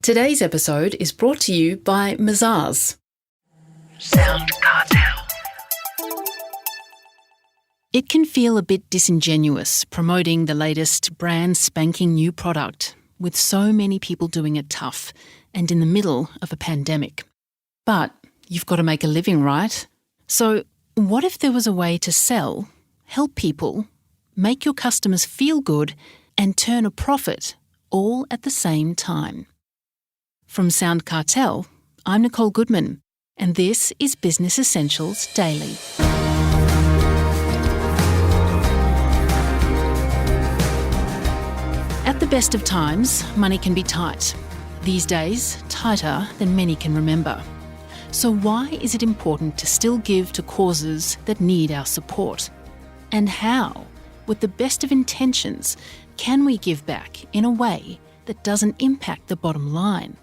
Today's episode is brought to you by SoundCartel. It can feel a bit disingenuous promoting the latest brand spanking new product with so many people doing it tough and in the middle of a pandemic. But you've got to make a living, right? So what if there was a way to sell, help people, make your customers feel good and turn a profit all at the same time? From SoundCartel, I'm Nicole Goodman, and this is Business Essentials Daily. At the best of times, money can be tight. These days, tighter than many can remember. So why is it important to still give to causes that need our support? And how, with the best of intentions, can we give back in a way that doesn't impact the bottom line?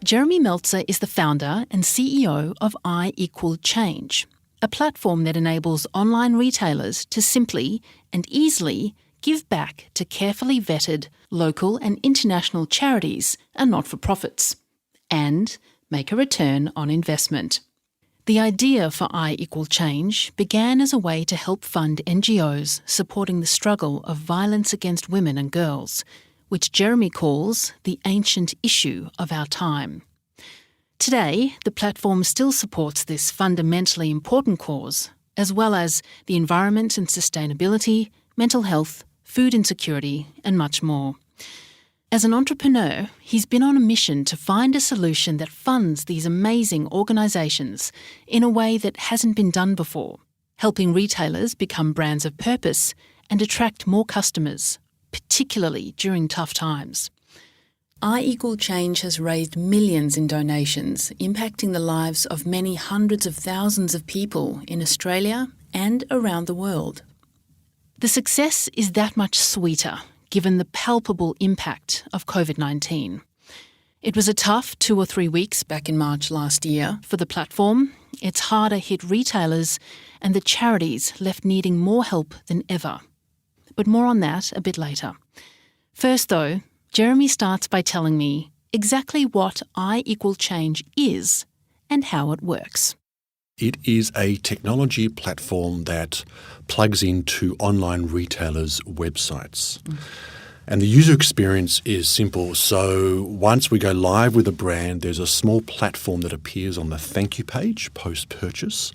Jeremy Meltzer is the founder and CEO of I=Change, a platform that enables online retailers to simply and easily give back to carefully vetted local and international charities and not-for-profits, and make a return on investment. The idea for I=Change began as a way to help fund NGOs supporting the struggle of violence against women and girls, which Jeremy calls the ancient issue of our time. Today, the platform still supports this fundamentally important cause, as well as the environment and sustainability, mental health, food insecurity, and much more. As an entrepreneur, he's been on a mission to find a solution that funds these amazing organisations in a way that hasn't been done before, helping retailers become brands of purpose and attract more customers, particularly during tough times. I=Change has raised millions in donations, impacting the lives of many hundreds of thousands of people in Australia and around the world. The success is that much sweeter, given the palpable impact of COVID-19. It was a tough 2 or 3 weeks back in March last year for the platform. Its harder hit retailers and the charities left needing more help than ever. But more on that a bit later. First though, Jeremy starts by telling me exactly what I=Change is and how it works. It is a technology platform that plugs into online retailers' websites. And the user experience is simple. So once we go live with a brand, there's a small platform that appears on the thank you page post-purchase,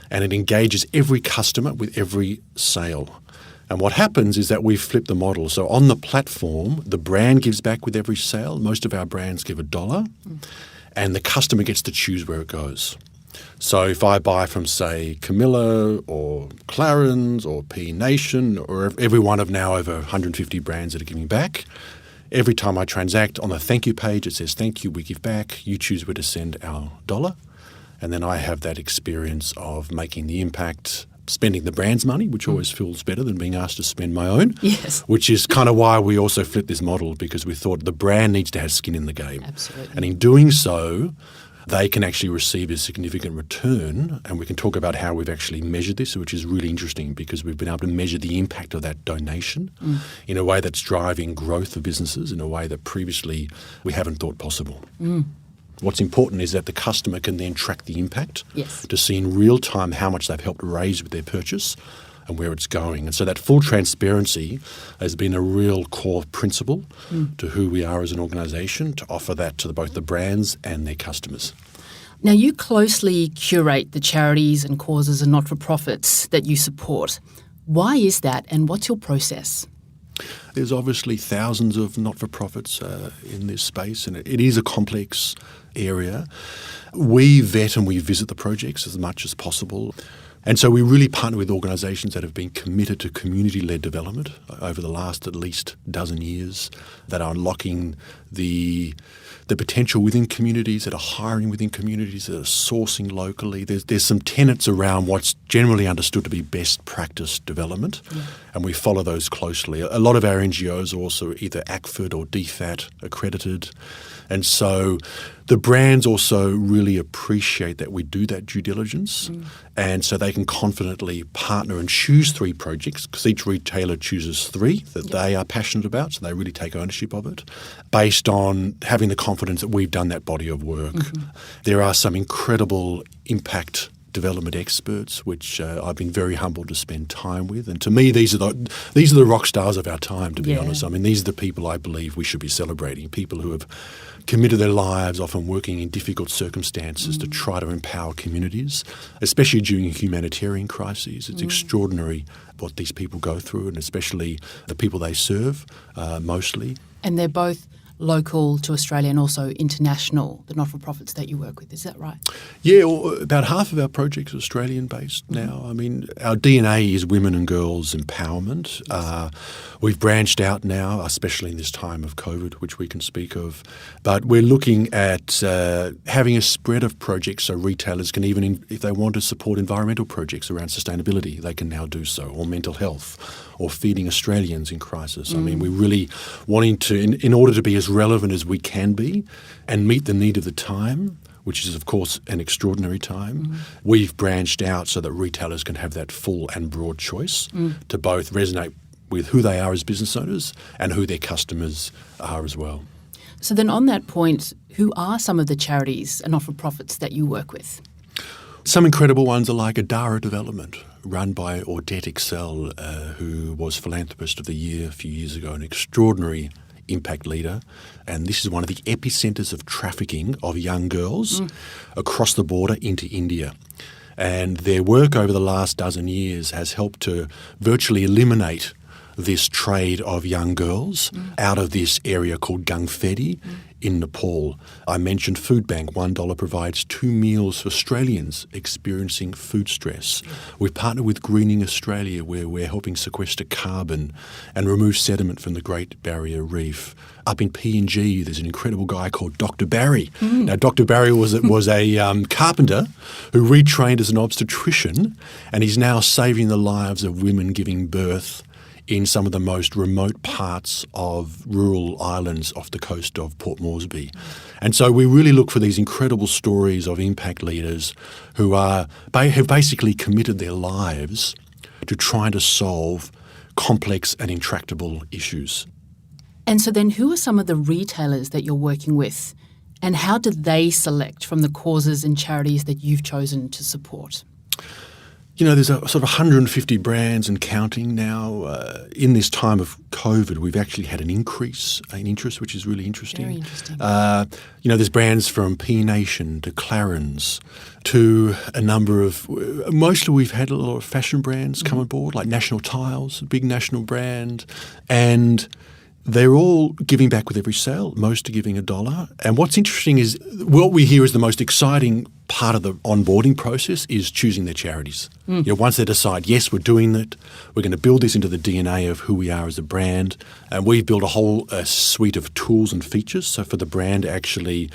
and it engages every customer with every sale. And what happens is that we flip the model. So on the platform, the brand gives back with every sale. Most of our brands give $1, and the customer gets to choose where it goes. So if I buy from, say, Camilla or Clarins or P Nation or every one of now over 150 brands that are giving back, every time I transact on the thank you page, it says, thank you, we give back. You choose where to send our $1. And then I have that experience of making the impact, spending the brand's money, which always feels better than being asked to spend my own. Yes. Which is kind of why we also flipped this model, because we thought the brand needs to have skin in the game. Absolutely. And in doing so, they can actually receive a significant return, and we can talk about how we've actually measured this, which is really interesting because we've been able to measure the impact of that donation in a way that's driving growth of businesses in a way that previously we haven't thought possible. What's important is that the customer can then track the impact to see in real time how much they've helped raise with their purchase and where it's going. And so that full transparency has been a real core principle to who we are as an organisation, to offer that to both the brands and their customers. Now, you closely curate the charities and causes and not-for-profits that you support. Why is that, and what's your process? There's obviously thousands of not-for-profits in this space, and it is a complex area. We vet and we visit the projects as much as possible. And so we really partner with organisations that have been committed to community-led development over the last at least dozen years, that are unlocking the potential within communities, that are hiring within communities, that are sourcing locally. There's some tenets around what's generally understood to be best practice development, and we follow those closely. A lot of our NGOs are also either ACFID or DFAT accredited. And so the brands also really appreciate that we do that due diligence, and so they can confidently partner and choose 3 projects, because each retailer chooses 3 that they are passionate about, so they really take ownership of it, based based on having the confidence that we've done that body of work. There are some incredible impact development experts, which I've been very humbled to spend time with. And to me, these are the rock stars of our time, to be honest. I mean, these are the people I believe we should be celebrating, people who have committed their lives, often working in difficult circumstances to try to empower communities, especially during humanitarian crises. It's extraordinary what these people go through, and especially the people they serve, mostly. And they're both local to Australia and also international, the not-for-profits that you work with. Is that right? Yeah, about half of our projects are Australian-based now. I mean, our DNA is women and girls empowerment. We've branched out now, especially in this time of COVID, which we can speak of. But we're looking at having a spread of projects so retailers can even, if they want to support environmental projects around sustainability, they can now do so, or mental health, or feeding Australians in crisis. I mean, we're really wanting to, in order to be as relevant as we can be and meet the need of the time, which is, of course, an extraordinary time, we've branched out so that retailers can have that full and broad choice to both resonate with who they are as business owners and who their customers are as well. So then on that point, who are some of the charities and not-for-profits that you work with? Some incredible ones are like Adara Development, run by Audette Excel, who was Philanthropist of the Year a few years ago, an extraordinary impact leader. And this is one of the epicenters of trafficking of young girls across the border into India. And their work over the last dozen years has helped to virtually eliminate this trade of young girls out of this area called Gangfedi in Nepal. I mentioned Food Bank. $1 provides 2 meals for Australians experiencing food stress. We've partnered with Greening Australia, where we're helping sequester carbon and remove sediment from the Great Barrier Reef. Up in PNG, there's an incredible guy called Dr. Barry. Now, Dr. Barry was a carpenter who retrained as an obstetrician, and he's now saving the lives of women giving birth in some of the most remote parts of rural islands off the coast of Port Moresby. And so we really look for these incredible stories of impact leaders who have basically committed their lives to trying to solve complex and intractable issues. And so then who are some of the retailers that you're working with, and how do they select from the causes and charities that you've chosen to support? You know, there's a sort of 150 brands and counting now. In this time of COVID, we've actually had an increase in interest, which is really interesting. Very interesting. You know, there's brands from P Nation to Clarins to a number of, mostly we've had a lot of fashion brands come on board, like National Tiles, a big national brand, and they're all giving back with every sale. Most are giving $1. And what's interesting is what we hear is the most exciting part of the onboarding process is choosing their charities. You know, once they decide, yes, we're doing that, we're going to build this into the DNA of who we are as a brand, and we've built a whole suite of tools and features. So for the brand to actually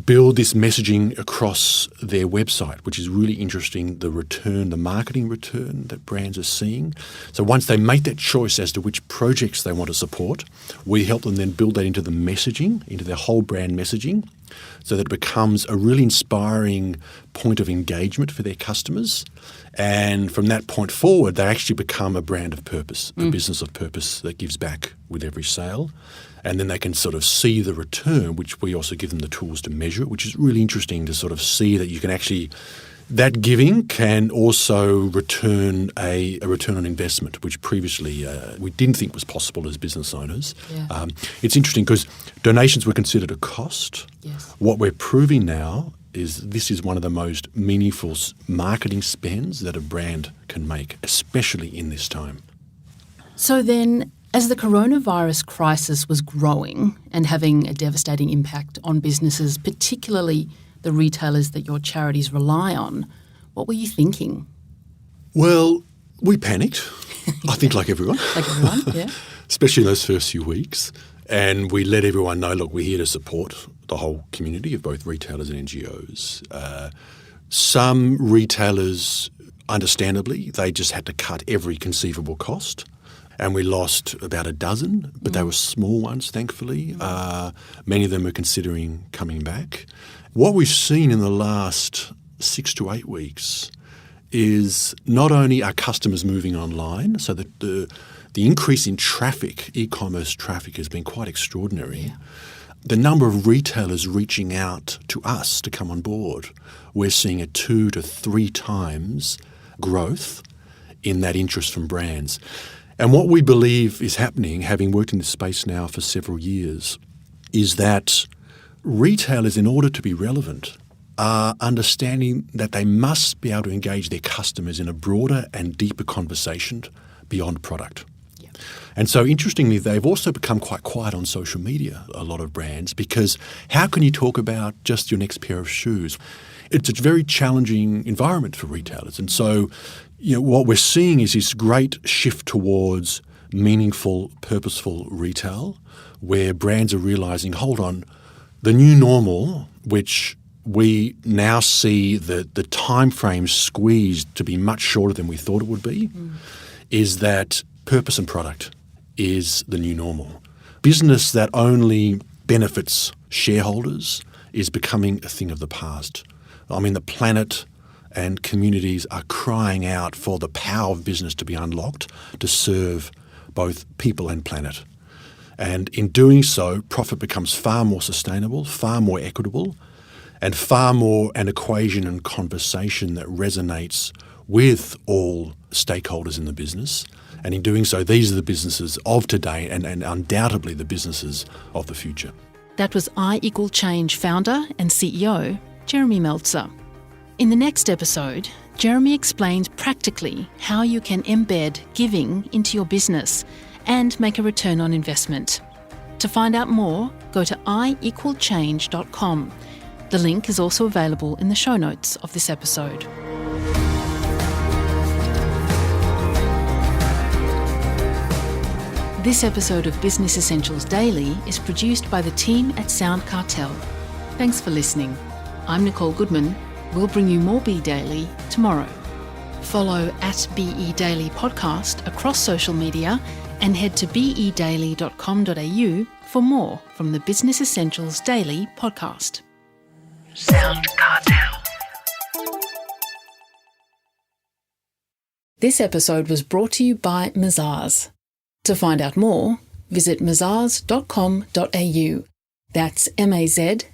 build this messaging across their website, which is really interesting, the marketing return that brands are seeing. So once they make that choice as to which projects they want to support, we help them then build that into the messaging, into their whole brand messaging, so that it becomes a really inspiring point of engagement for their customers. And from that point forward, they actually become a brand of purpose, a business of purpose that gives back with every sale. And then they can sort of see the return, which we also give them the tools to measure it, which is really interesting to sort of see that you can actually, that giving can also return a return on investment, which previously we didn't think was possible as business owners. Yeah. It's interesting because donations were considered a cost. Yes. What we're proving now is this is one of the most meaningful marketing spends that a brand can make, especially in this time. So then, as the coronavirus crisis was growing and having a devastating impact on businesses, particularly the retailers that your charities rely on, what were you thinking? Well, we panicked, I think like everyone. Like everyone, yeah. Especially those first few weeks. And we let everyone know, look, we're here to support the whole community of both retailers and NGOs. Some retailers, understandably, they just had to cut every conceivable cost. And we lost about a dozen, but they were small ones, thankfully. Many of them are considering coming back. What we've seen in the last 6 to 8 weeks is not only are customers moving online, so that the increase in traffic, e-commerce traffic, has been quite extraordinary. the number of retailers reaching out to us to come on board, we're seeing a 2 to 3 times growth in that interest from brands. And what we believe is happening, having worked in this space now for several years, is that retailers, in order to be relevant, are understanding that they must be able to engage their customers in a broader and deeper conversation beyond product. Yeah. And so interestingly, they've also become quite quiet on social media, a lot of brands, because how can you talk about just your next pair of shoes? It's a very challenging environment for retailers. And so, what we're seeing is this great shift towards meaningful, purposeful retail, where brands are realizing, hold on, the new normal, which we now see the time frame squeezed to be much shorter than we thought it would be, is that purpose and product is the new normal. Business that only benefits shareholders is becoming a thing of the past. I mean, the planet and communities are crying out for the power of business to be unlocked to serve both people and planet. And in doing so, profit becomes far more sustainable, far more equitable, and far more an equation and conversation that resonates with all stakeholders in the business. And in doing so, these are the businesses of today and undoubtedly the businesses of the future. That was I=Change founder and CEO, Jeremy Meltzer. In the next episode, Jeremy explains practically how you can embed giving into your business and make a return on investment. To find out more, go to I=Change.com. The link is also available in the show notes of this episode. This episode of Business Essentials Daily is produced by the team at SoundCartel. Thanks for listening. I'm Nicole Goodman. We'll bring you more Be Daily tomorrow. Follow @BE Daily Podcast across social media and head to bedaily.com.au for more from the Business Essentials Daily podcast. SoundCartel. This episode was brought to you by Mazars. To find out more, visit mazars.com.au. That's mazars.com.au.